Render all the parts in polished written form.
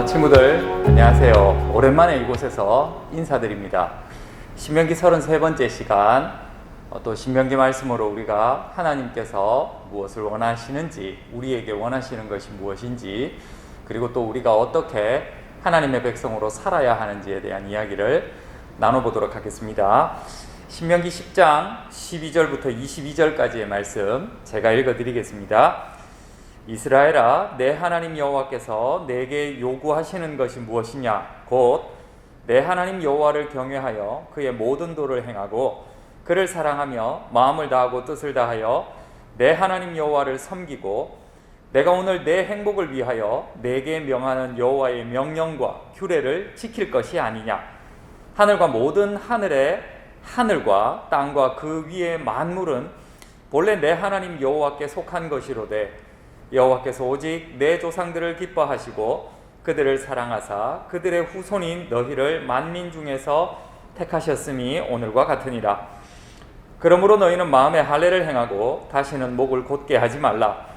친구들 안녕하세요. 오랜만에 이곳에서 인사드립니다. 신명기 33번째 시간, 또 신명기 말씀으로 우리가 하나님께서 무엇을 원하시는지, 우리에게 원하시는 것이 무엇인지, 그리고 또 우리가 어떻게 하나님의 백성으로 살아야 하는지에 대한 이야기를 나눠보도록 하겠습니다. 신명기 10장 12절부터 22절까지의 말씀 제가 읽어드리겠습니다. 이스라엘아, 내 하나님 여호와께서 내게 요구하시는 것이 무엇이냐? 곧 내 하나님 여호와를 경외하여 그의 모든 도를 행하고 그를 사랑하며 마음을 다하고 뜻을 다하여 내 하나님 여호와를 섬기고 내가 오늘 내 행복을 위하여 내게 명하는 여호와의 명령과 규례를 지킬 것이 아니냐? 하늘과 모든 하늘과 땅과 그 위의 만물은 본래 내 하나님 여호와께 속한 것이로되 여호와께서 오직 내 조상들을 기뻐하시고 그들을 사랑하사 그들의 후손인 너희를 만민 중에서 택하셨음이 오늘과 같으니라. 그러므로 너희는 마음에 할례를 행하고 다시는 목을 곧게 하지 말라.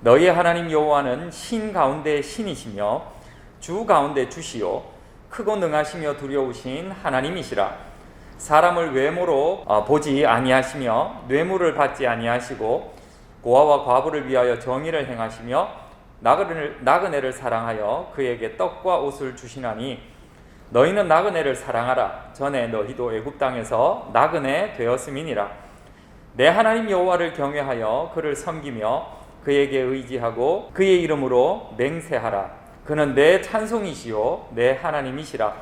너희의 하나님 여호와는 신 가운데 신이시며 주 가운데 주시요 크고 능하시며 두려우신 하나님이시라. 사람을 외모로 보지 아니하시며 뇌물을 받지 아니하시고 고아와 과부를 위하여 정의를 행하시며 나그네를 사랑하여 그에게 떡과 옷을 주시나니 너희는 나그네를 사랑하라. 전에 너희도 애굽 땅에서 나그네 되었음이니라. 내 하나님 여호와를 경외하여 그를 섬기며 그에게 의지하고 그의 이름으로 맹세하라. 그는 내 찬송이시요 내 하나님이시라.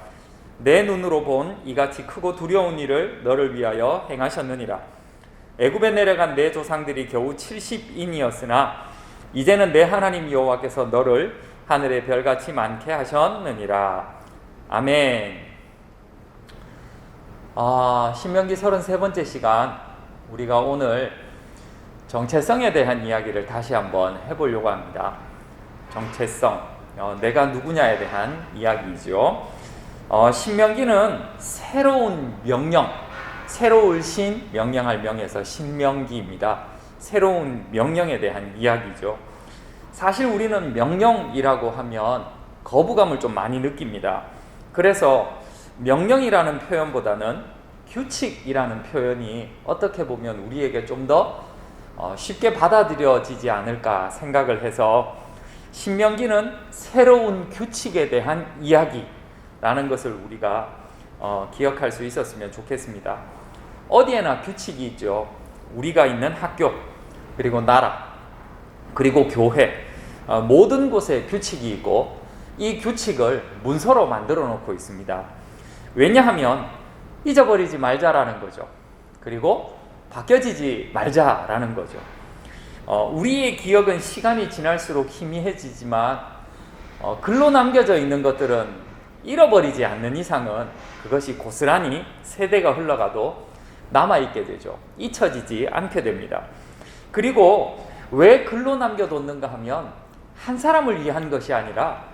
내 눈으로 본 이같이 크고 두려운 일을 너를 위하여 행하셨느니라. 애굽에 내려간 내 조상들이 겨우 70인이었으나 이제는 내 하나님 여호와께서 너를 하늘의 별같이 많게 하셨느니라. 아멘. 신명기 33번째 시간, 우리가 오늘 정체성에 대한 이야기를 다시 한번 해보려고 합니다. 정체성, 내가 누구냐에 대한 이야기이죠. 신명기는 새로운 명령, 새로울신 명령할 명에서 신명기입니다. 새로운 명령에 대한 이야기죠. 사실 우리는 명령이라고 하면 거부감을 좀 많이 느낍니다. 그래서 명령이라는 표현보다는 규칙이라는 표현이 어떻게 보면 우리에게 좀 더 쉽게 받아들여지지 않을까 생각을 해서 신명기는 새로운 규칙에 대한 이야기라는 것을 우리가 기억할 수 있었으면 좋겠습니다. 어디에나 규칙이 있죠. 우리가 있는 학교, 그리고 나라, 그리고 교회, 모든 곳에 규칙이 있고 이 규칙을 문서로 만들어 놓고 있습니다. 왜냐하면 잊어버리지 말자라는 거죠. 그리고 바뀌어지지 말자라는 거죠. 우리의 기억은 시간이 지날수록 희미해지지만 글로 남겨져 있는 것들은 잃어버리지 않는 이상은 그것이 고스란히 세대가 흘러가도 남아있게 되죠. 잊혀지지 않게 됩니다. 그리고 왜 글로 남겨뒀는가 하면 한 사람을 위한 것이 아니라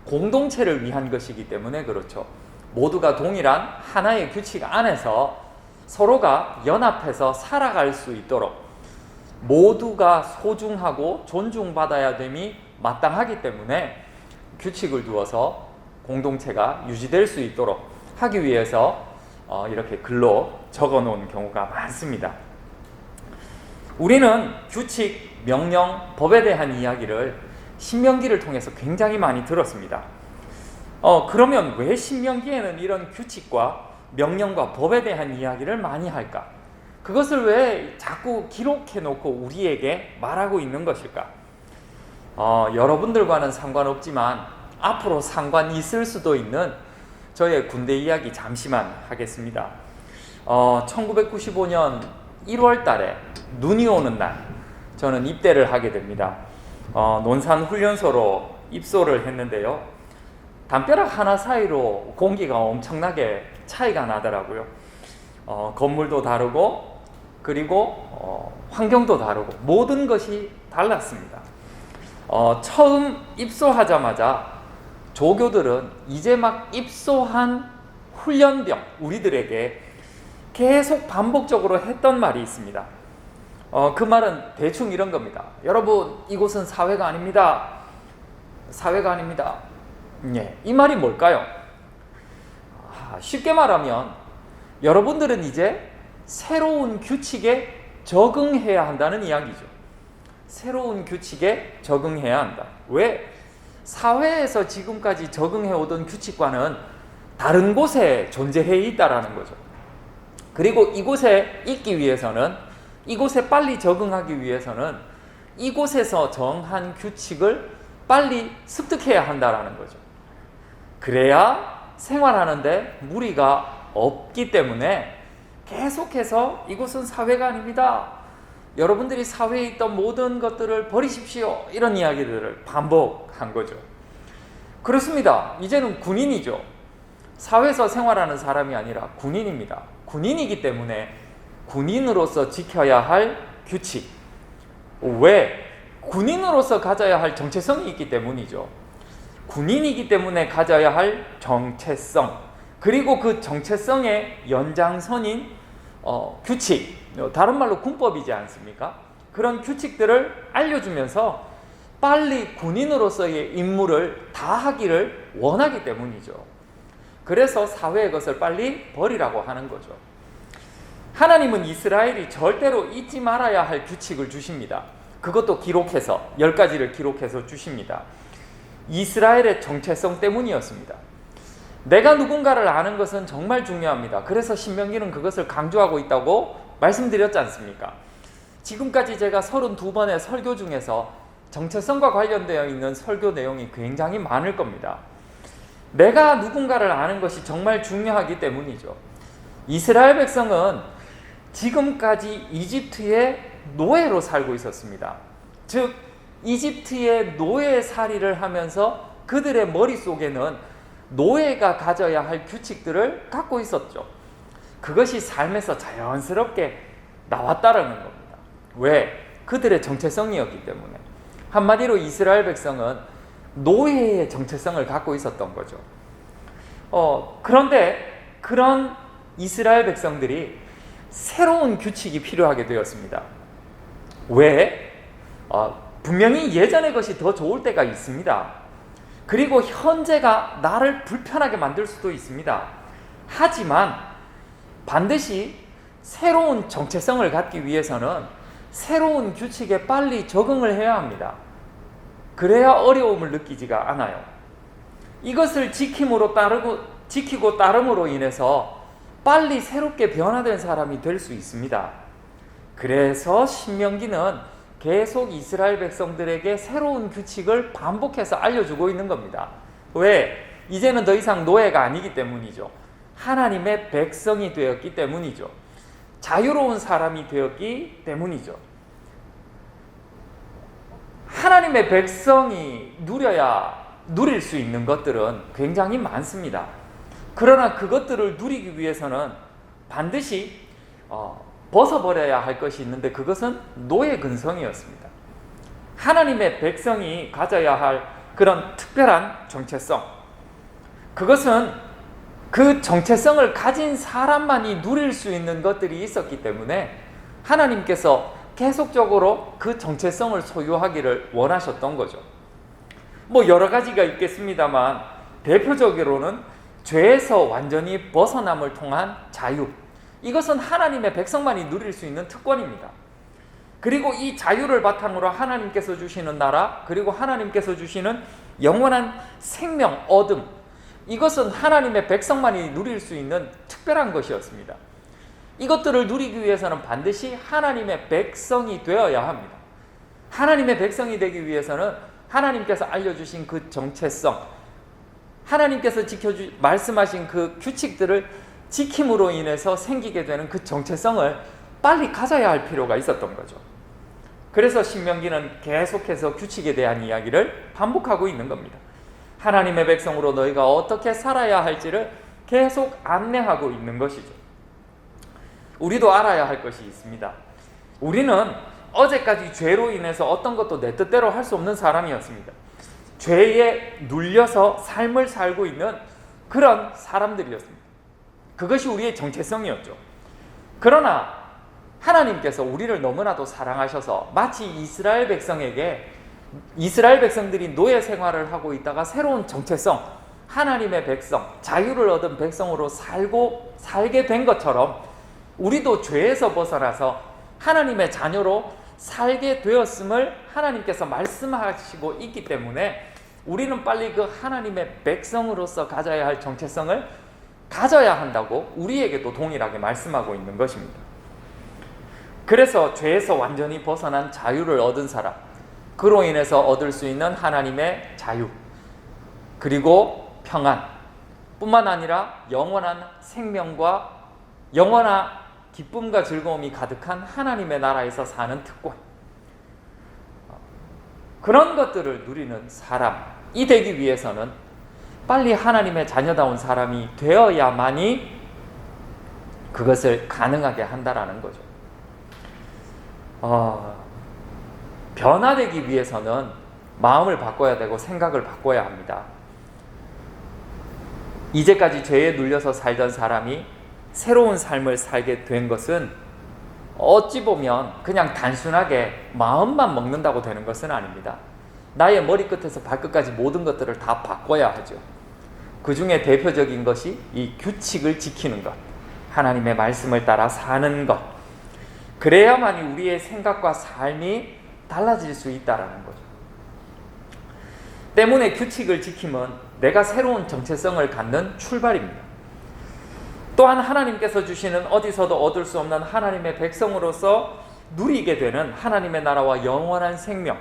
공동체를 위한 것이기 때문에 그렇죠. 모두가 동일한 하나의 규칙 안에서 서로가 연합해서 살아갈 수 있도록 모두가 소중하고 존중받아야 됨이 마땅하기 때문에 규칙을 두어서 공동체가 유지될 수 있도록 하기 위해서 이렇게 글로 적어 놓은 경우가 많습니다. 우리는 규칙, 명령, 법에 대한 이야기를 신명기를 통해서 굉장히 많이 들었습니다. 그러면 왜 신명기에는 이런 규칙과 명령과 법에 대한 이야기를 많이 할까? 그것을 왜 자꾸 기록해 놓고 우리에게 말하고 있는 것일까? 여러분들과는 상관없지만 앞으로 상관이 있을 수도 있는 저의 군대 이야기 잠시만 하겠습니다. 1995년 1월 달에 눈이 오는 날 저는 입대를 하게 됩니다. 논산 훈련소로 입소를 했는데요. 담벼락 하나 사이로 공기가 엄청나게 차이가 나더라고요. 건물도 다르고 그리고 환경도 다르고 모든 것이 달랐습니다. 처음 입소하자마자 조교들은 이제 막 입소한 훈련병 우리들에게 계속 반복적으로 했던 말이 있습니다. 그 말은 대충 이런 겁니다. 여러분, 이곳은 사회가 아닙니다. 사회가 아닙니다. 이 말이 뭘까요? 쉽게 말하면 여러분들은 이제 새로운 규칙에 적응해야 한다는 이야기죠. 새로운 규칙에 적응해야 한다. 왜? 사회에서 지금까지 적응해 오던 규칙과는 다른 곳에 존재해 있다라는 거죠. 그리고 이곳에 있기 위해서는, 이곳에 빨리 적응하기 위해서는 이곳에서 정한 규칙을 빨리 습득해야 한다라는 거죠. 그래야 생활하는데 무리가 없기 때문에 계속해서 이곳은 사회가 아닙니다, 여러분들이 사회에 있던 모든 것들을 버리십시오, 이런 이야기들을 반복한 거죠. 그렇습니다. 이제는 군인이죠. 사회에서 생활하는 사람이 아니라 군인입니다. 군인이기 때문에 군인으로서 지켜야 할 규칙, 왜? 군인으로서 가져야 할 정체성이 있기 때문이죠. 군인이기 때문에 가져야 할 정체성, 그리고 그 정체성의 연장선인 규칙, 다른 말로 군법이지 않습니까? 그런 규칙들을 알려주면서 빨리 군인으로서의 임무를 다하기를 원하기 때문이죠. 그래서 사회의 것을 빨리 버리라고 하는 거죠. 하나님은 이스라엘이 절대로 잊지 말아야 할 규칙을 주십니다. 그것도 기록해서 10가지를 기록해서 주십니다. 이스라엘의 정체성 때문이었습니다. 내가 누군가를 아는 것은 정말 중요합니다. 그래서 신명기는 그것을 강조하고 있다고 말씀드렸지 않습니까? 지금까지 제가 32번의 설교 중에서 정체성과 관련되어 있는 설교 내용이 굉장히 많을 겁니다. 내가 누군가를 아는 것이 정말 중요하기 때문이죠. 이스라엘 백성은 지금까지 이집트의 노예로 살고 있었습니다. 즉 이집트의 노예살이를 하면서 그들의 머릿속에는 노예가 가져야 할 규칙들을 갖고 있었죠. 그것이 삶에서 자연스럽게 나왔다라는 겁니다. 왜? 그들의 정체성이었기 때문에. 한마디로 이스라엘 백성은 노예의 정체성을 갖고 있었던 거죠. 그런데 그런 이스라엘 백성들이 새로운 규칙이 필요하게 되었습니다. 왜? 분명히 예전의 것이 더 좋을 때가 있습니다. 그리고 현재가 나를 불편하게 만들 수도 있습니다. 하지만 반드시 새로운 정체성을 갖기 위해서는 새로운 규칙에 빨리 적응을 해야 합니다. 그래야 어려움을 느끼지가 않아요. 이것을 지키고 따름으로 인해서 빨리 새롭게 변화된 사람이 될 수 있습니다. 그래서 신명기는 계속 이스라엘 백성들에게 새로운 규칙을 반복해서 알려주고 있는 겁니다. 왜? 이제는 더 이상 노예가 아니기 때문이죠. 하나님의 백성이 되었기 때문이죠. 자유로운 사람이 되었기 때문이죠. 하나님의 백성이 누릴 수 있는 것들은 굉장히 많습니다. 그러나 그것들을 누리기 위해서는 반드시 벗어버려야 할 것이 있는데 그것은 노예 근성이었습니다. 하나님의 백성이 가져야 할 그런 특별한 정체성, 그것은 그 정체성을 가진 사람만이 누릴 수 있는 것들이 있었기 때문에 하나님께서 계속적으로 그 정체성을 소유하기를 원하셨던 거죠. 여러 가지가 있겠습니다만 대표적으로는 죄에서 완전히 벗어남을 통한 자유, 이것은 하나님의 백성만이 누릴 수 있는 특권입니다. 그리고 이 자유를 바탕으로 하나님께서 주시는 나라, 그리고 하나님께서 주시는 영원한 생명, 얻음, 이것은 하나님의 백성만이 누릴 수 있는 특별한 것이었습니다. 이것들을 누리기 위해서는 반드시 하나님의 백성이 되어야 합니다. 하나님의 백성이 되기 위해서는 하나님께서 알려주신 그 정체성, 하나님께서 말씀하신 그 규칙들을 지킴으로 인해서 생기게 되는 그 정체성을 빨리 가져야 할 필요가 있었던 거죠. 그래서 신명기는 계속해서 규칙에 대한 이야기를 반복하고 있는 겁니다. 하나님의 백성으로 너희가 어떻게 살아야 할지를 계속 안내하고 있는 것이죠. 우리도 알아야 할 것이 있습니다. 우리는 어제까지 죄로 인해서 어떤 것도 내 뜻대로 할 수 없는 사람이었습니다. 죄에 눌려서 삶을 살고 있는 그런 사람들이었습니다. 그것이 우리의 정체성이었죠. 그러나 하나님께서 우리를 너무나도 사랑하셔서 마치 이스라엘 백성에게 이스라엘 백성들이 노예 생활을 하고 있다가 새로운 정체성, 하나님의 백성, 자유를 얻은 백성으로 살게 된 것처럼 우리도 죄에서 벗어나서 하나님의 자녀로 살게 되었음을 하나님께서 말씀하시고 있기 때문에 우리는 빨리 그 하나님의 백성으로서 가져야 할 정체성을 가져야 한다고 우리에게도 동일하게 말씀하고 있는 것입니다. 그래서 죄에서 완전히 벗어난 자유를 얻은 사람, 그로 인해서 얻을 수 있는 하나님의 자유, 그리고 평안 뿐만 아니라 영원한 생명과 영원한 기쁨과 즐거움이 가득한 하나님의 나라에서 사는 특권, 그런 것들을 누리는 사람이 되기 위해서는 빨리 하나님의 자녀다운 사람이 되어야만이 그것을 가능하게 한다라는 거죠. 변화되기 위해서는 마음을 바꿔야 되고 생각을 바꿔야 합니다. 이제까지 죄에 눌려서 살던 사람이 새로운 삶을 살게 된 것은 어찌 보면 그냥 단순하게 마음만 먹는다고 되는 것은 아닙니다. 나의 머리끝에서 발끝까지 모든 것들을 다 바꿔야 하죠. 그 중에 대표적인 것이 이 규칙을 지키는 것, 하나님의 말씀을 따라 사는 것, 그래야만이 우리의 생각과 삶이 달라질 수 있다는 거죠. 때문에 규칙을 지킴은 내가 새로운 정체성을 갖는 출발입니다. 또한 하나님께서 주시는 어디서도 얻을 수 없는 하나님의 백성으로서 누리게 되는 하나님의 나라와 영원한 생명,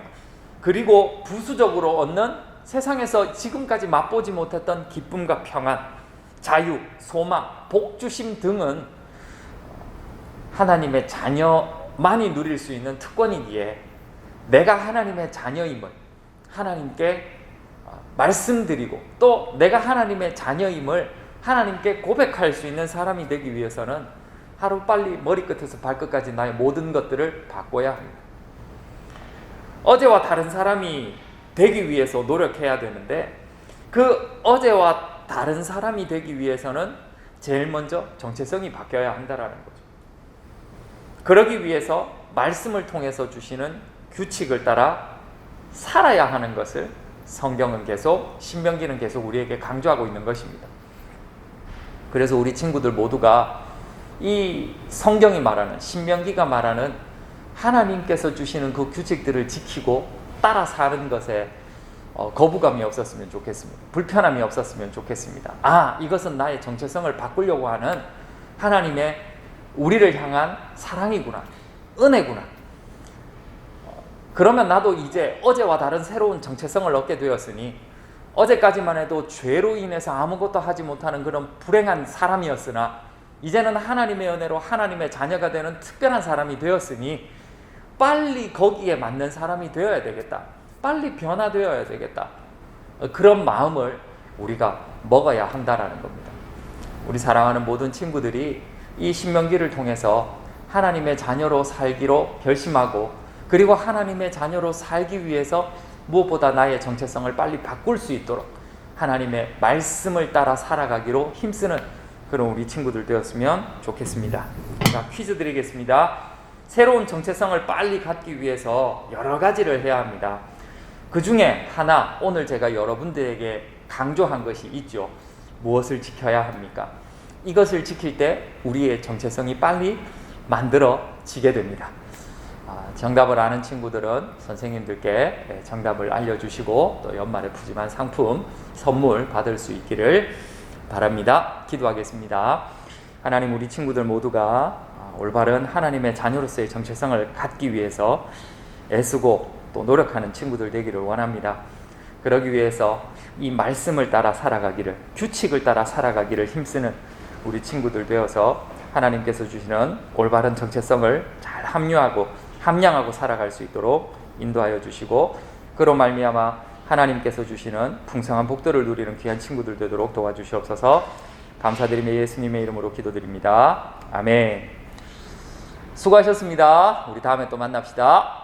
그리고 부수적으로 얻는 세상에서 지금까지 맛보지 못했던 기쁨과 평안, 자유, 소망, 복주심 등은 하나님의 자녀만이 누릴 수 있는 특권이기에 내가 하나님의 자녀임을 하나님께 말씀드리고 또 내가 하나님의 자녀임을 하나님께 고백할 수 있는 사람이 되기 위해서는 하루빨리 머리끝에서 발끝까지 나의 모든 것들을 바꿔야 합니다. 어제와 다른 사람이 되기 위해서 노력해야 되는데 그 어제와 다른 사람이 되기 위해서는 제일 먼저 정체성이 바뀌어야 한다는 거죠. 그러기 위해서 말씀을 통해서 주시는 규칙을 따라 살아야 하는 것을 성경은 계속, 신명기는 계속 우리에게 강조하고 있는 것입니다. 그래서 우리 친구들 모두가 이 성경이 말하는, 신명기가 말하는 하나님께서 주시는 그 규칙들을 지키고 따라 사는 것에 거부감이 없었으면 좋겠습니다. 불편함이 없었으면 좋겠습니다. 이것은 나의 정체성을 바꾸려고 하는 하나님의 우리를 향한 사랑이구나, 은혜구나. 그러면 나도 이제 어제와 다른 새로운 정체성을 얻게 되었으니 어제까지만 해도 죄로 인해서 아무것도 하지 못하는 그런 불행한 사람이었으나 이제는 하나님의 은혜로 하나님의 자녀가 되는 특별한 사람이 되었으니 빨리 거기에 맞는 사람이 되어야 되겠다. 빨리 변화되어야 되겠다. 그런 마음을 우리가 먹어야 한다라는 겁니다. 우리 사랑하는 모든 친구들이 이 신명기를 통해서 하나님의 자녀로 살기로 결심하고 그리고 하나님의 자녀로 살기 위해서 무엇보다 나의 정체성을 빨리 바꿀 수 있도록 하나님의 말씀을 따라 살아가기로 힘쓰는 그런 우리 친구들 되었으면 좋겠습니다. 자, 퀴즈 드리겠습니다. 새로운 정체성을 빨리 갖기 위해서 여러 가지를 해야 합니다. 그 중에 하나, 오늘 제가 여러분들에게 강조한 것이 있죠. 무엇을 지켜야 합니까? 이것을 지킬 때 우리의 정체성이 빨리 만들어지게 됩니다. 정답을 아는 친구들은 선생님들께 정답을 알려주시고 또 연말에 푸짐한 상품, 선물 받을 수 있기를 바랍니다. 기도하겠습니다. 하나님, 우리 친구들 모두가 올바른 하나님의 자녀로서의 정체성을 갖기 위해서 애쓰고 또 노력하는 친구들 되기를 원합니다. 그러기 위해서 이 말씀을 따라 살아가기를, 규칙을 따라 살아가기를 힘쓰는 우리 친구들 되어서 하나님께서 주시는 올바른 정체성을 잘 함양하고 살아갈 수 있도록 인도하여 주시고 그로 말미암아 하나님께서 주시는 풍성한 복들을 누리는 귀한 친구들 되도록 도와주시옵소서. 감사드리며 예수님의 이름으로 기도드립니다. 아멘. 수고하셨습니다. 우리 다음에 또 만납시다.